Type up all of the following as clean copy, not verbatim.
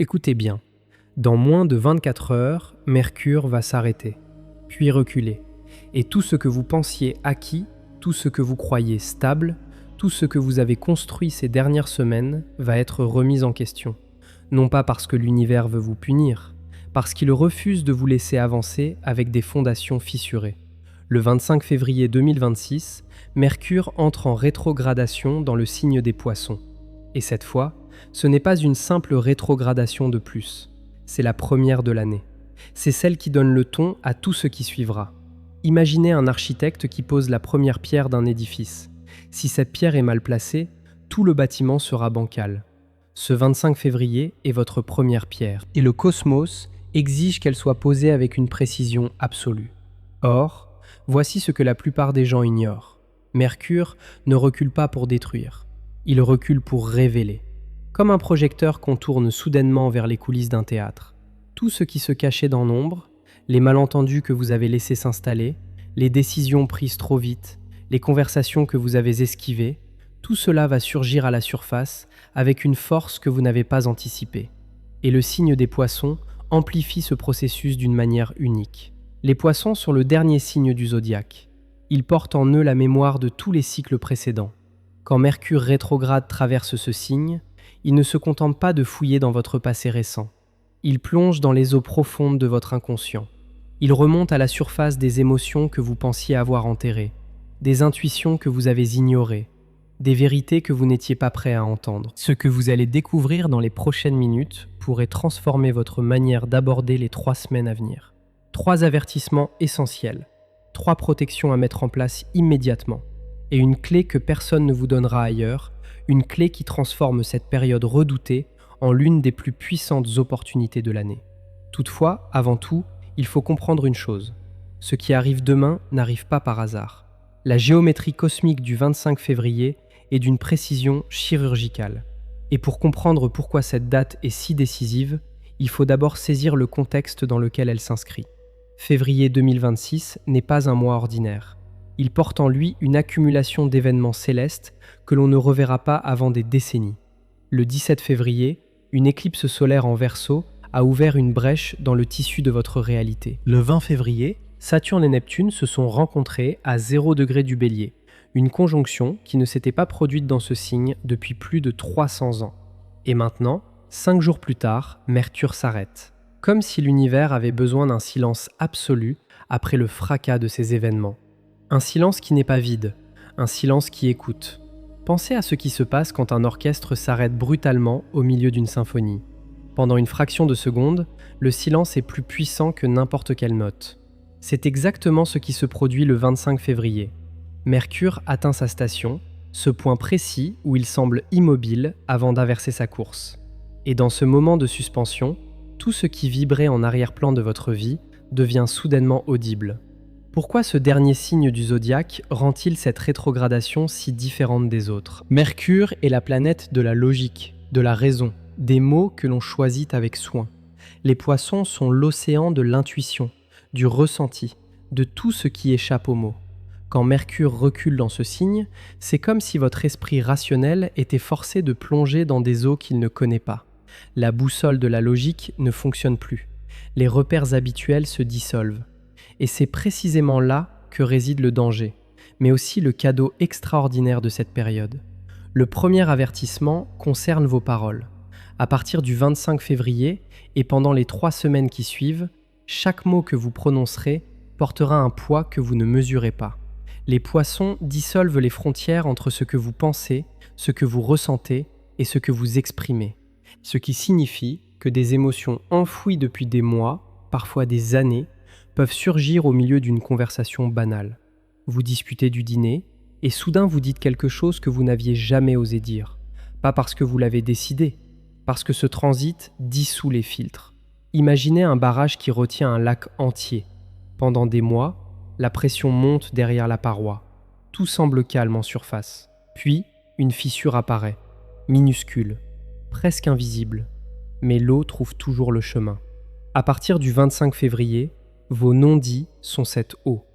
Écoutez bien, dans moins de 24 heures, Mercure va s'arrêter, puis reculer, et tout ce que vous pensiez acquis, tout ce que vous croyez stable, tout ce que vous avez construit ces dernières semaines va être remis en question. Non pas parce que l'univers veut vous punir, parce qu'il refuse de vous laisser avancer avec des fondations fissurées. Le 25 février 2026, Mercure entre en rétrogradation dans le signe des Poissons. Et cette fois, ce n'est pas une simple rétrogradation de plus, c'est la première de l'année. C'est celle qui donne le ton à tout ce qui suivra. Imaginez un architecte qui pose la première pierre d'un édifice. Si cette pierre est mal placée, tout le bâtiment sera bancal. Ce 25 février est votre première pierre, et le cosmos exige qu'elle soit posée avec une précision absolue. Or, voici ce que la plupart des gens ignorent. Mercure ne recule pas pour détruire, il recule pour révéler. Comme un projecteur qu'on tourne soudainement vers les coulisses d'un théâtre. Tout ce qui se cachait dans l'ombre, les malentendus que vous avez laissés s'installer, les décisions prises trop vite, les conversations que vous avez esquivées, tout cela va surgir à la surface avec une force que vous n'avez pas anticipée. Et le signe des Poissons amplifie ce processus d'une manière unique. Les Poissons sont le dernier signe du zodiaque. Ils portent en eux la mémoire de tous les cycles précédents. Quand Mercure rétrograde traverse ce signe, il ne se contente pas de fouiller dans votre passé récent. Il plonge dans les eaux profondes de votre inconscient. Il remonte à la surface des émotions que vous pensiez avoir enterrées, des intuitions que vous avez ignorées, des vérités que vous n'étiez pas prêt à entendre. Ce que vous allez découvrir dans les prochaines minutes pourrait transformer votre manière d'aborder les 3 semaines à venir. 3 avertissements essentiels, 3 protections à mettre en place immédiatement, et une clé que personne ne vous donnera ailleurs, une clé qui transforme cette période redoutée en l'une des plus puissantes opportunités de l'année. Toutefois, avant tout, il faut comprendre une chose. Ce qui arrive demain n'arrive pas par hasard. La géométrie cosmique du 25 février est d'une précision chirurgicale. Et pour comprendre pourquoi cette date est si décisive, il faut d'abord saisir le contexte dans lequel elle s'inscrit. Février 2026 n'est pas un mois ordinaire. Il porte en lui une accumulation d'événements célestes que l'on ne reverra pas avant des décennies. Le 17 février, une éclipse solaire en Verseau a ouvert une brèche dans le tissu de votre réalité. Le 20 février, Saturne et Neptune se sont rencontrés à 0 degré du Bélier, une conjonction qui ne s'était pas produite dans ce signe depuis plus de 300 ans. Et maintenant, 5 jours plus tard, Mercure s'arrête, comme si l'univers avait besoin d'un silence absolu après le fracas de ces événements. Un silence qui n'est pas vide, un silence qui écoute. Pensez à ce qui se passe quand un orchestre s'arrête brutalement au milieu d'une symphonie. Pendant une fraction de seconde, le silence est plus puissant que n'importe quelle note. C'est exactement ce qui se produit le 25 février. Mercure atteint sa station, ce point précis où il semble immobile avant d'inverser sa course. Et dans ce moment de suspension, tout ce qui vibrait en arrière-plan de votre vie devient soudainement audible. Pourquoi ce dernier signe du zodiaque rend-il cette rétrogradation si différente des autres ? Mercure est la planète de la logique, de la raison, des mots que l'on choisit avec soin. Les Poissons sont l'océan de l'intuition, du ressenti, de tout ce qui échappe aux mots. Quand Mercure recule dans ce signe, c'est comme si votre esprit rationnel était forcé de plonger dans des eaux qu'il ne connaît pas. La boussole de la logique ne fonctionne plus. Les repères habituels se dissolvent. Et c'est précisément là que réside le danger, mais aussi le cadeau extraordinaire de cette période. Le premier avertissement concerne vos paroles. À partir du 25 février et pendant les 3 semaines qui suivent, chaque mot que vous prononcerez portera un poids que vous ne mesurez pas. Les Poissons dissolvent les frontières entre ce que vous pensez, ce que vous ressentez et ce que vous exprimez. Ce qui signifie que des émotions enfouies depuis des mois, parfois des années, peuvent surgir au milieu d'une conversation banale. Vous discutez du dîner, et soudain vous dites quelque chose que vous n'aviez jamais osé dire. Pas parce que vous l'avez décidé, parce que ce transit dissout les filtres. Imaginez un barrage qui retient un lac entier. Pendant des mois, la pression monte derrière la paroi. Tout semble calme en surface. Puis, une fissure apparaît, minuscule, presque invisible. Mais l'eau trouve toujours le chemin. À partir du 25 février, vos non-dits sont cette eau,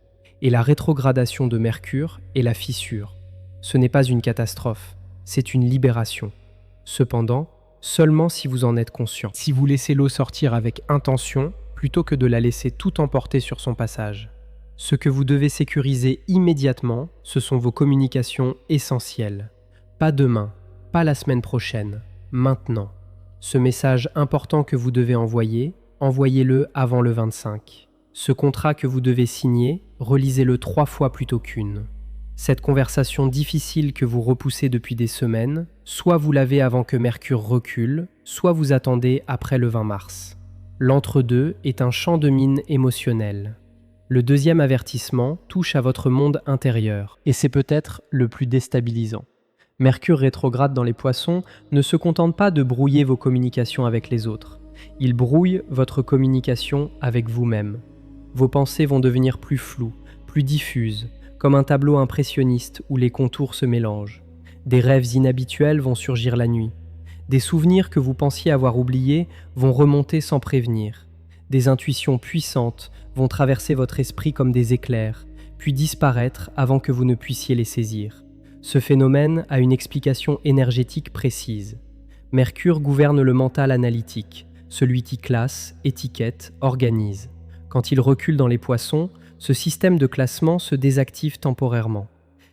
et la rétrogradation de Mercure est la fissure. Ce n'est pas une catastrophe, c'est une libération. Cependant, seulement si vous en êtes conscient. Si vous laissez l'eau sortir avec intention, plutôt que de la laisser tout emporter sur son passage. Ce que vous devez sécuriser immédiatement, ce sont vos communications essentielles. Pas demain, pas la semaine prochaine, maintenant. Ce message important que vous devez envoyer, envoyez-le avant le 25. Ce contrat que vous devez signer, relisez-le 3 fois plutôt qu'une. Cette conversation difficile que vous repoussez depuis des semaines, soit vous l'avez avant que Mercure recule, soit vous attendez après le 20 mars. L'entre-deux est un champ de mine émotionnel. Le deuxième avertissement touche à votre monde intérieur, et c'est peut-être le plus déstabilisant. Mercure rétrograde dans les Poissons ne se contente pas de brouiller vos communications avec les autres. Il brouille votre communication avec vous-même. Vos pensées vont devenir plus floues, plus diffuses, comme un tableau impressionniste où les contours se mélangent. Des rêves inhabituels vont surgir la nuit. Des souvenirs que vous pensiez avoir oubliés vont remonter sans prévenir. Des intuitions puissantes vont traverser votre esprit comme des éclairs, puis disparaître avant que vous ne puissiez les saisir. Ce phénomène a une explication énergétique précise. Mercure gouverne le mental analytique, celui qui classe, étiquette, organise. Quand il recule dans les Poissons, ce système de classement se désactive temporairement.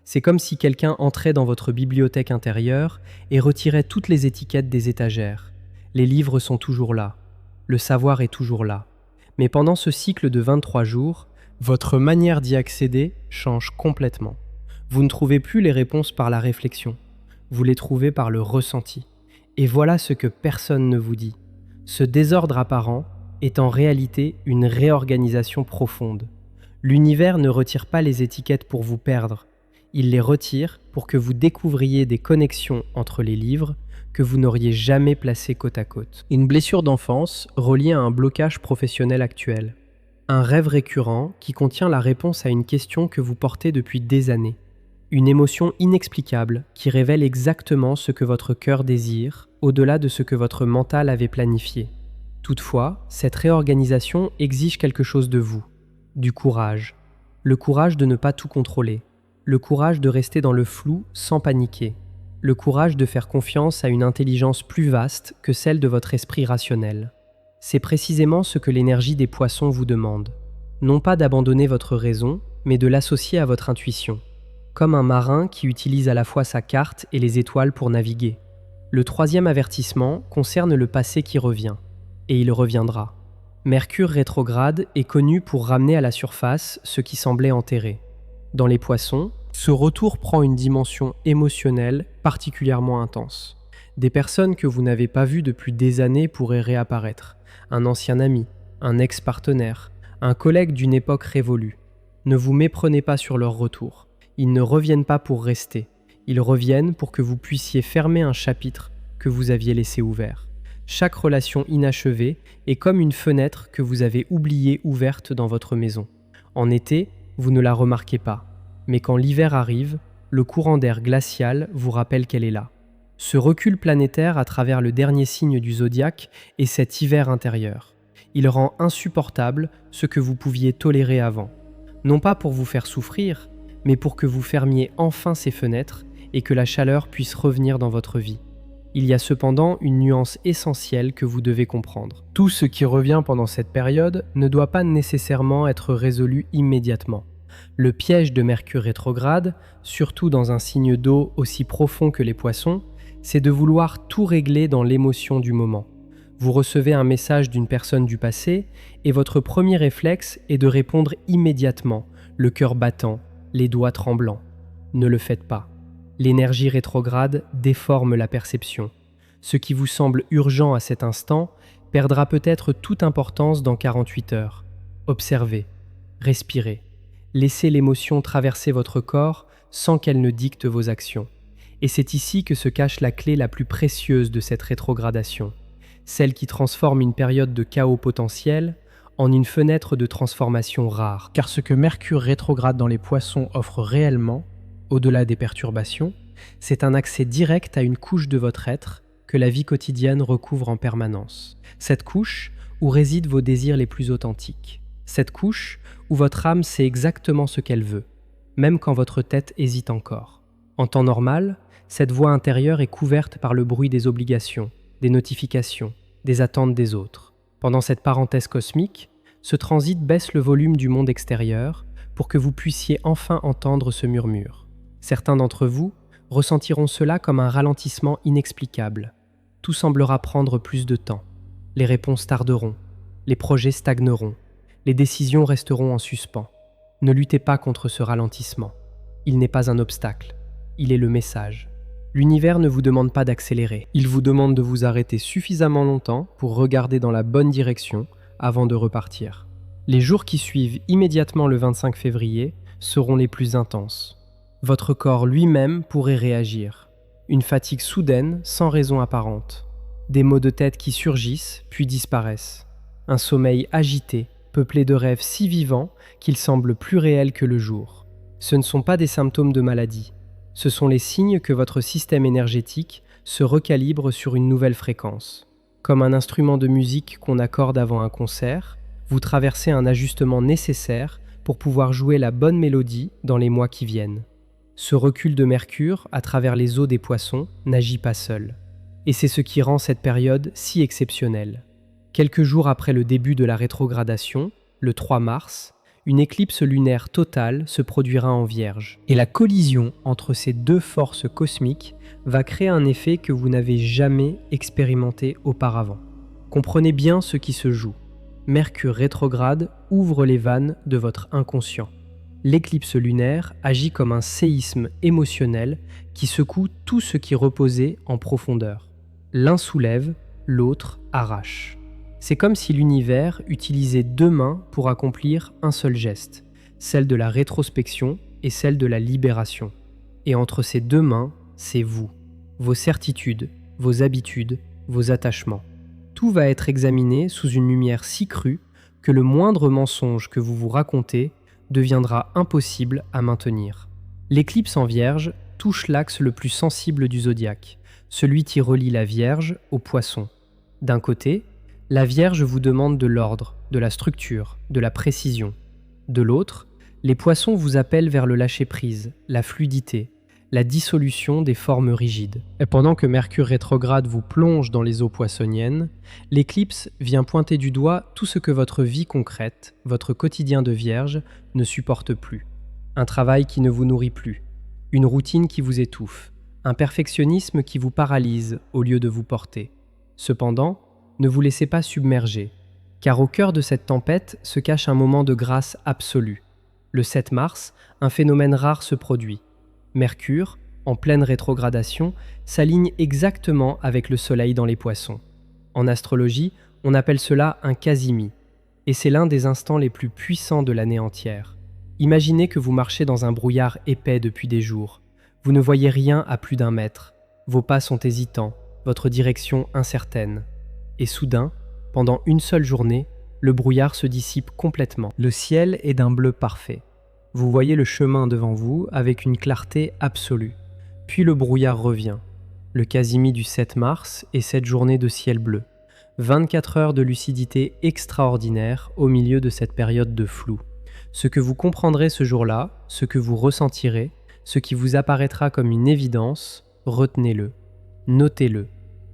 C'est comme si quelqu'un entrait dans votre bibliothèque intérieure et retirait toutes les étiquettes des étagères. Les livres sont toujours là. Le savoir est toujours là. Mais pendant ce cycle de 23 jours, votre manière d'y accéder change complètement. Vous ne trouvez plus les réponses par la réflexion. Vous les trouvez par le ressenti. Et voilà ce que personne ne vous dit. Ce désordre apparent est en réalité une réorganisation profonde. L'univers ne retire pas les étiquettes pour vous perdre. Il les retire pour que vous découvriez des connexions entre les livres que vous n'auriez jamais placées côte à côte. Une blessure d'enfance reliée à un blocage professionnel actuel. Un rêve récurrent qui contient la réponse à une question que vous portez depuis des années. Une émotion inexplicable qui révèle exactement ce que votre cœur désire, au-delà de ce que votre mental avait planifié. Toutefois, cette réorganisation exige quelque chose de vous. Du courage. Le courage de ne pas tout contrôler. Le courage de rester dans le flou sans paniquer. Le courage de faire confiance à une intelligence plus vaste que celle de votre esprit rationnel. C'est précisément ce que l'énergie des Poissons vous demande. Non pas d'abandonner votre raison, mais de l'associer à votre intuition. Comme un marin qui utilise à la fois sa carte et les étoiles pour naviguer. Le troisième avertissement concerne le passé qui revient. Et il reviendra. Mercure rétrograde est connu pour ramener à la surface ce qui semblait enterré. Dans les Poissons, ce retour prend une dimension émotionnelle particulièrement intense. Des personnes que vous n'avez pas vues depuis des années pourraient réapparaître. Un ancien ami, un ex-partenaire, un collègue d'une époque révolue. Ne vous méprenez pas sur leur retour. Ils ne reviennent pas pour rester. Ils reviennent pour que vous puissiez fermer un chapitre que vous aviez laissé ouvert. Chaque relation inachevée est comme une fenêtre que vous avez oubliée ouverte dans votre maison. En été, vous ne la remarquez pas. Mais quand l'hiver arrive, le courant d'air glacial vous rappelle qu'elle est là. Ce recul planétaire à travers le dernier signe du zodiaque est cet hiver intérieur. Il rend insupportable ce que vous pouviez tolérer avant. Non pas pour vous faire souffrir, mais pour que vous fermiez enfin ces fenêtres et que la chaleur puisse revenir dans votre vie. Il y a cependant une nuance essentielle que vous devez comprendre. Tout ce qui revient pendant cette période ne doit pas nécessairement être résolu immédiatement. Le piège de Mercure rétrograde, surtout dans un signe d'eau aussi profond que les Poissons, c'est de vouloir tout régler dans l'émotion du moment. Vous recevez un message d'une personne du passé et votre premier réflexe est de répondre immédiatement, le cœur battant, les doigts tremblants. Ne le faites pas. L'énergie rétrograde déforme la perception. Ce qui vous semble urgent à cet instant perdra peut-être toute importance dans 48 heures. Observez, respirez. Laissez l'émotion traverser votre corps sans qu'elle ne dicte vos actions. Et c'est ici que se cache la clé la plus précieuse de cette rétrogradation, celle qui transforme une période de chaos potentiel en une fenêtre de transformation rare. Car ce que Mercure rétrograde dans les Poissons offre réellement, au-delà des perturbations, c'est un accès direct à une couche de votre être que la vie quotidienne recouvre en permanence. Cette couche où résident vos désirs les plus authentiques. Cette couche où votre âme sait exactement ce qu'elle veut, même quand votre tête hésite encore. En temps normal, cette voix intérieure est couverte par le bruit des obligations, des notifications, des attentes des autres. Pendant cette parenthèse cosmique, ce transit baisse le volume du monde extérieur pour que vous puissiez enfin entendre ce murmure. Certains d'entre vous ressentiront cela comme un ralentissement inexplicable. Tout semblera prendre plus de temps. Les réponses tarderont, les projets stagneront, les décisions resteront en suspens. Ne luttez pas contre ce ralentissement. Il n'est pas un obstacle, il est le message. L'univers ne vous demande pas d'accélérer, il vous demande de vous arrêter suffisamment longtemps pour regarder dans la bonne direction avant de repartir. Les jours qui suivent immédiatement le 25 février seront les plus intenses. Votre corps lui-même pourrait réagir. Une fatigue soudaine sans raison apparente. Des maux de tête qui surgissent puis disparaissent. Un sommeil agité, peuplé de rêves si vivants qu'ils semblent plus réels que le jour. Ce ne sont pas des symptômes de maladie. Ce sont les signes que votre système énergétique se recalibre sur une nouvelle fréquence. Comme un instrument de musique qu'on accorde avant un concert, vous traversez un ajustement nécessaire pour pouvoir jouer la bonne mélodie dans les mois qui viennent. Ce recul de Mercure à travers les eaux des poissons n'agit pas seul. Et c'est ce qui rend cette période si exceptionnelle. Quelques jours après le début de la rétrogradation, le 3 mars, une éclipse lunaire totale se produira en Vierge. Et la collision entre ces deux forces cosmiques va créer un effet que vous n'avez jamais expérimenté auparavant. Comprenez bien ce qui se joue. Mercure rétrograde ouvre les vannes de votre inconscient. L'éclipse lunaire agit comme un séisme émotionnel qui secoue tout ce qui reposait en profondeur. L'un soulève, l'autre arrache. C'est comme si l'univers utilisait deux mains pour accomplir un seul geste, celle de la rétrospection et celle de la libération. Et entre ces deux mains, c'est vous, vos certitudes, vos habitudes, vos attachements. Tout va être examiné sous une lumière si crue que le moindre mensonge que vous vous racontez deviendra impossible à maintenir. L'éclipse en Vierge touche l'axe le plus sensible du zodiaque, celui qui relie la Vierge au Poisson. D'un côté, la Vierge vous demande de l'ordre, de la structure, de la précision. De l'autre, les Poissons vous appellent vers le lâcher-prise, la fluidité, la dissolution des formes rigides. Et pendant que Mercure rétrograde vous plonge dans les eaux poissonniennes, l'éclipse vient pointer du doigt tout ce que votre vie concrète, votre quotidien de Vierge, ne supporte plus. Un travail qui ne vous nourrit plus, une routine qui vous étouffe, un perfectionnisme qui vous paralyse au lieu de vous porter. Cependant, ne vous laissez pas submerger, car au cœur de cette tempête se cache un moment de grâce absolue. Le 7 mars, un phénomène rare se produit. Mercure, en pleine rétrogradation, s'aligne exactement avec le Soleil dans les Poissons. En astrologie, on appelle cela un quasimi, et c'est l'un des instants les plus puissants de l'année entière. Imaginez que vous marchez dans un brouillard épais depuis des jours. Vous ne voyez rien à plus d'1 mètre. Vos pas sont hésitants, votre direction incertaine. Et soudain, pendant une seule journée, le brouillard se dissipe complètement. Le ciel est d'un bleu parfait. Vous voyez le chemin devant vous avec une clarté absolue. Puis le brouillard revient. Le quasimi du 7 mars est cette journée de ciel bleu. 24 heures de lucidité extraordinaire au milieu de cette période de flou. Ce que vous comprendrez ce jour-là, ce que vous ressentirez, ce qui vous apparaîtra comme une évidence, retenez-le, notez-le,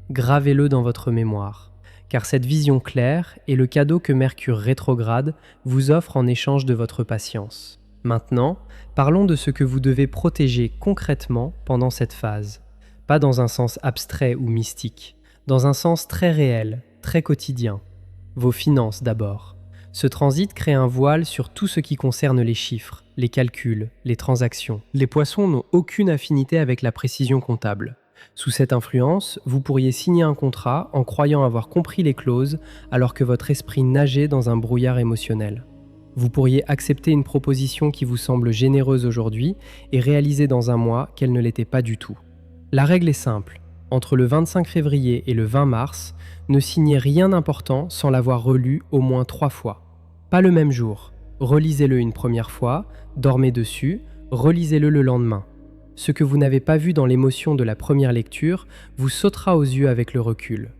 gravez-le dans votre mémoire. Car cette vision claire est le cadeau que Mercure rétrograde vous offre en échange de votre patience. Maintenant, parlons de ce que vous devez protéger concrètement pendant cette phase. Pas dans un sens abstrait ou mystique, dans un sens très réel, très quotidien. Vos finances d'abord. Ce transit crée un voile sur tout ce qui concerne les chiffres, les calculs, les transactions. Les Poissons n'ont aucune affinité avec la précision comptable. Sous cette influence, vous pourriez signer un contrat en croyant avoir compris les clauses alors que votre esprit nageait dans un brouillard émotionnel. Vous pourriez accepter une proposition qui vous semble généreuse aujourd'hui et réaliser dans un mois qu'elle ne l'était pas du tout. La règle est simple. Entre le 25 février et le 20 mars, ne signez rien d'important sans l'avoir relu au moins 3 fois. Pas le même jour. Relisez-le une première fois, dormez dessus, relisez-le le lendemain. Ce que vous n'avez pas vu dans l'émotion de la première lecture vous sautera aux yeux avec le recul.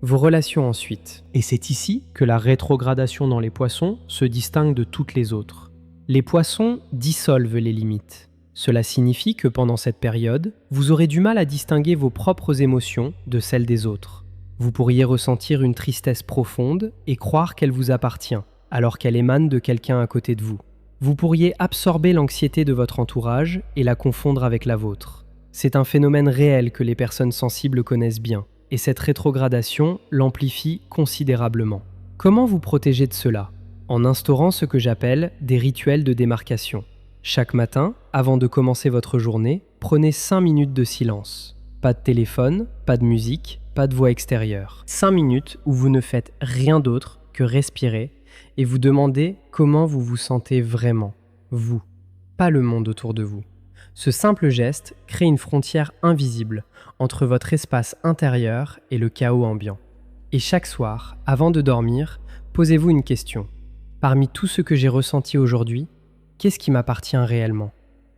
Vos relations ensuite. Et c'est ici que la rétrogradation dans les Poissons se distingue de toutes les autres. Les Poissons dissolvent les limites. Cela signifie que pendant cette période, vous aurez du mal à distinguer vos propres émotions de celles des autres. Vous pourriez ressentir une tristesse profonde et croire qu'elle vous appartient, alors qu'elle émane de quelqu'un à côté de vous. Vous pourriez absorber l'anxiété de votre entourage et la confondre avec la vôtre. C'est un phénomène réel que les personnes sensibles connaissent bien, et cette rétrogradation l'amplifie considérablement. Comment vous protéger de cela? En instaurant ce que j'appelle des rituels de démarcation. Chaque matin, avant de commencer votre journée, prenez 5 minutes de silence. Pas de téléphone, pas de musique, pas de voix extérieure. 5 minutes où vous ne faites rien d'autre que respirer et vous demandez comment vous vous sentez vraiment, vous, pas le monde autour de vous. Ce simple geste crée une frontière invisible entre votre espace intérieur et le chaos ambiant. Et chaque soir, avant de dormir, posez-vous une question. Parmi tout ce que j'ai ressenti aujourd'hui, qu'est-ce qui m'appartient réellement?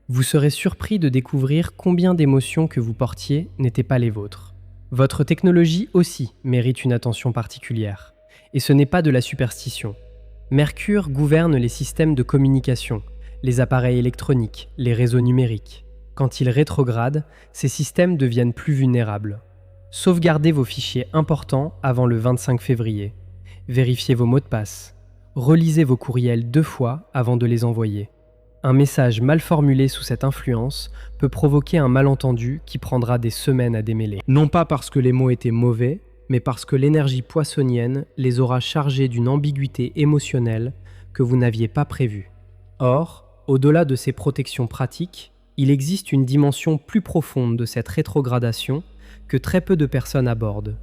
Vous serez surpris de découvrir combien d'émotions que vous portiez n'étaient pas les vôtres. Votre technologie aussi mérite une attention particulière. Et ce n'est pas de la superstition. Mercure gouverne les systèmes de communication, les appareils électroniques, les réseaux numériques. Quand il rétrograde, ces systèmes deviennent plus vulnérables. Sauvegardez vos fichiers importants avant le 25 février. Vérifiez vos mots de passe. Relisez vos courriels 2 fois avant de les envoyer. Un message mal formulé sous cette influence peut provoquer un malentendu qui prendra des semaines à démêler. Non pas parce que les mots étaient mauvais, mais parce que l'énergie poissonienne les aura chargés d'une ambiguïté émotionnelle que vous n'aviez pas prévue. Or, au-delà de ces protections pratiques, il existe une dimension plus profonde de cette rétrogradation que très peu de personnes abordent.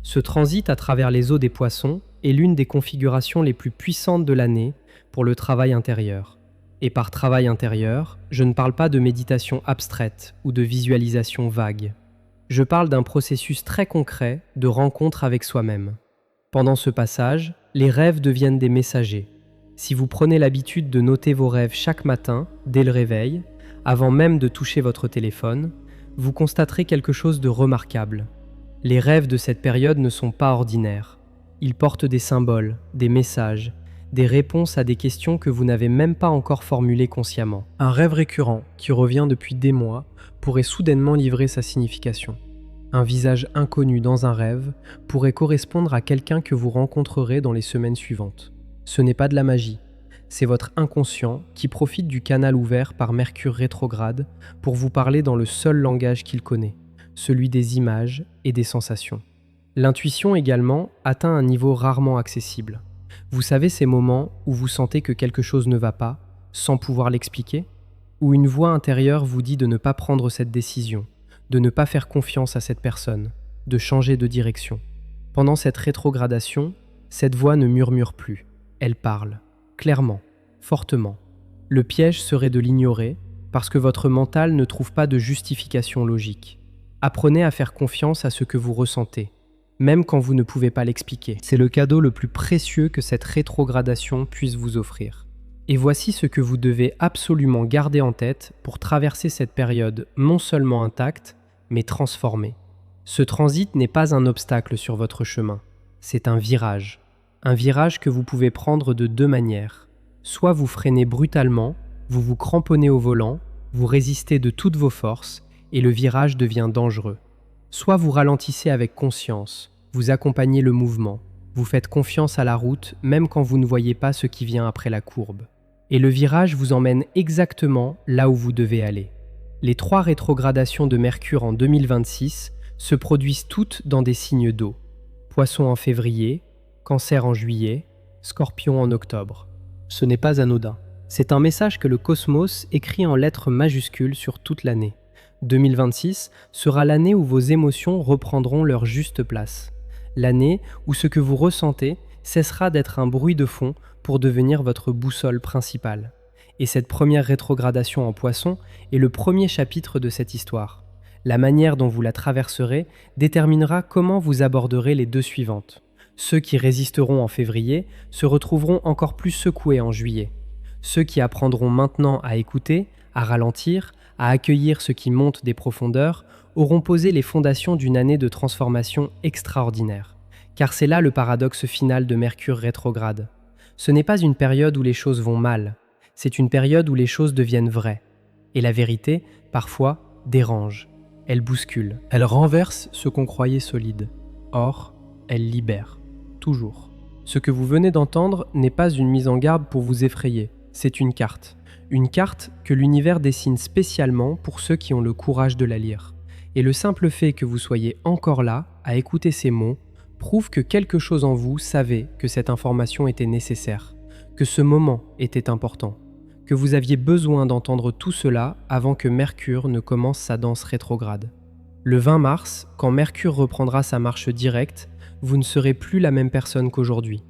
Ce transit à travers les eaux des poissons est l'une des configurations les plus puissantes de l'année pour le travail intérieur. Et par travail intérieur, je ne parle pas de méditation abstraite ou de visualisation vague. Je parle d'un processus très concret de rencontre avec soi-même. Pendant ce passage, les rêves deviennent des messagers. Si vous prenez l'habitude de noter vos rêves chaque matin, dès le réveil, avant même de toucher votre téléphone, vous constaterez quelque chose de remarquable. Les rêves de cette période ne sont pas ordinaires. Ils portent des symboles, des messages, des réponses à des questions que vous n'avez même pas encore formulées consciemment. Un rêve récurrent, qui revient depuis des mois, pourrait soudainement livrer sa signification. Un visage inconnu dans un rêve pourrait correspondre à quelqu'un que vous rencontrerez dans les semaines suivantes. Ce n'est pas de la magie, c'est votre inconscient qui profite du canal ouvert par Mercure rétrograde pour vous parler dans le seul langage qu'il connaît, celui des images et des sensations. L'intuition également atteint un niveau rarement accessible. Vous savez ces moments où vous sentez que quelque chose ne va pas, sans pouvoir l'expliquer? Où une voix intérieure vous dit de ne pas prendre cette décision, de ne pas faire confiance à cette personne, de changer de direction. Pendant cette rétrogradation, cette voix ne murmure plus, elle parle, clairement, fortement. Le piège serait de l'ignorer, parce que votre mental ne trouve pas de justification logique. Apprenez à faire confiance à ce que vous ressentez, même quand vous ne pouvez pas l'expliquer. C'est le cadeau le plus précieux que cette rétrogradation puisse vous offrir. Et voici ce que vous devez absolument garder en tête pour traverser cette période non seulement intacte, mais transformée. Ce transit n'est pas un obstacle sur votre chemin, c'est un virage. Un virage que vous pouvez prendre de 2 manières. Soit vous freinez brutalement, vous vous cramponnez au volant, vous résistez de toutes vos forces et le virage devient dangereux. Soit vous ralentissez avec conscience, vous accompagnez le mouvement, vous faites confiance à la route même quand vous ne voyez pas ce qui vient après la courbe. Et le virage vous emmène exactement là où vous devez aller. Les 3 rétrogradations de Mercure en 2026 se produisent toutes dans des signes d'eau. Poisson en février, Cancer en juillet, Scorpion en octobre. Ce n'est pas anodin. C'est un message que le cosmos écrit en lettres majuscules sur toute l'année. 2026 sera l'année où vos émotions reprendront leur juste place. L'année où ce que vous ressentez cessera d'être un bruit de fond pour devenir votre boussole principale. Et cette première rétrogradation en Poisson est le premier chapitre de cette histoire. La manière dont vous la traverserez déterminera comment vous aborderez les 2 suivantes. Ceux qui résisteront en février se retrouveront encore plus secoués en juillet. Ceux qui apprendront maintenant à écouter, à ralentir, à accueillir ce qui monte des profondeurs, auront posé les fondations d'une année de transformation extraordinaire. Car c'est là le paradoxe final de Mercure rétrograde. Ce n'est pas une période où les choses vont mal, c'est une période où les choses deviennent vraies. Et la vérité, parfois, dérange. Elle bouscule. Elle renverse ce qu'on croyait solide. Or, elle libère. Toujours. Ce que vous venez d'entendre n'est pas une mise en garde pour vous effrayer, c'est une carte. Une carte que l'univers dessine spécialement pour ceux qui ont le courage de la lire. Et le simple fait que vous soyez encore là, à écouter ces mots, prouve que quelque chose en vous savait que cette information était nécessaire, que ce moment était important, que vous aviez besoin d'entendre tout cela avant que Mercure ne commence sa danse rétrograde. Le 20 mars, quand Mercure reprendra sa marche directe, vous ne serez plus la même personne qu'aujourd'hui.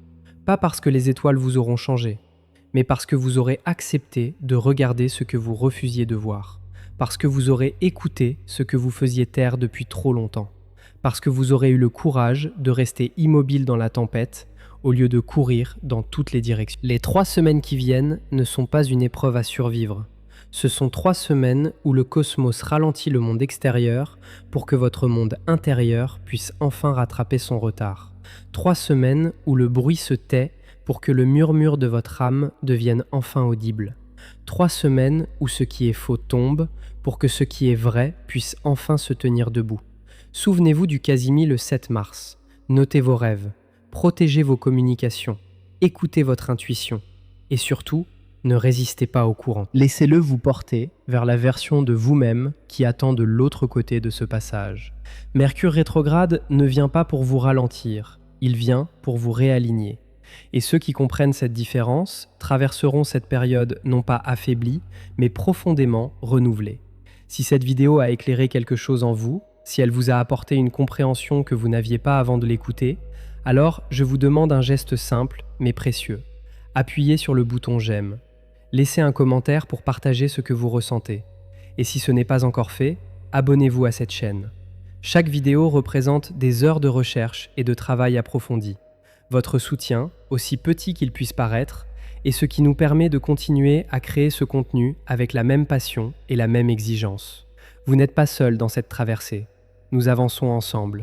Pas parce que les étoiles vous auront changé, mais parce que vous aurez accepté de regarder ce que vous refusiez de voir, parce que vous aurez écouté ce que vous faisiez taire depuis trop longtemps, parce que vous aurez eu le courage de rester immobile dans la tempête au lieu de courir dans toutes les directions. Les 3 semaines qui viennent ne sont pas une épreuve à survivre. Ce sont 3 semaines où le cosmos ralentit le monde extérieur pour que votre monde intérieur puisse enfin rattraper son retard. 3 semaines où le bruit se tait pour que le murmure de votre âme devienne enfin audible. 3 semaines où ce qui est faux tombe pour que ce qui est vrai puisse enfin se tenir debout. Souvenez-vous du Casimir le 7 mars. Notez vos rêves, protégez vos communications, écoutez votre intuition et surtout, ne résistez pas au courant. Laissez-le vous porter vers la version de vous-même qui attend de l'autre côté de ce passage. Mercure rétrograde ne vient pas pour vous ralentir, il vient pour vous réaligner. Et ceux qui comprennent cette différence traverseront cette période non pas affaiblie, mais profondément renouvelée. Si cette vidéo a éclairé quelque chose en vous, si elle vous a apporté une compréhension que vous n'aviez pas avant de l'écouter, alors je vous demande un geste simple mais précieux. Appuyez sur le bouton j'aime. Laissez un commentaire pour partager ce que vous ressentez. Et si ce n'est pas encore fait, abonnez-vous à cette chaîne. Chaque vidéo représente des heures de recherche et de travail approfondi. Votre soutien, aussi petit qu'il puisse paraître, est ce qui nous permet de continuer à créer ce contenu avec la même passion et la même exigence. Vous n'êtes pas seul dans cette traversée. Nous avançons ensemble.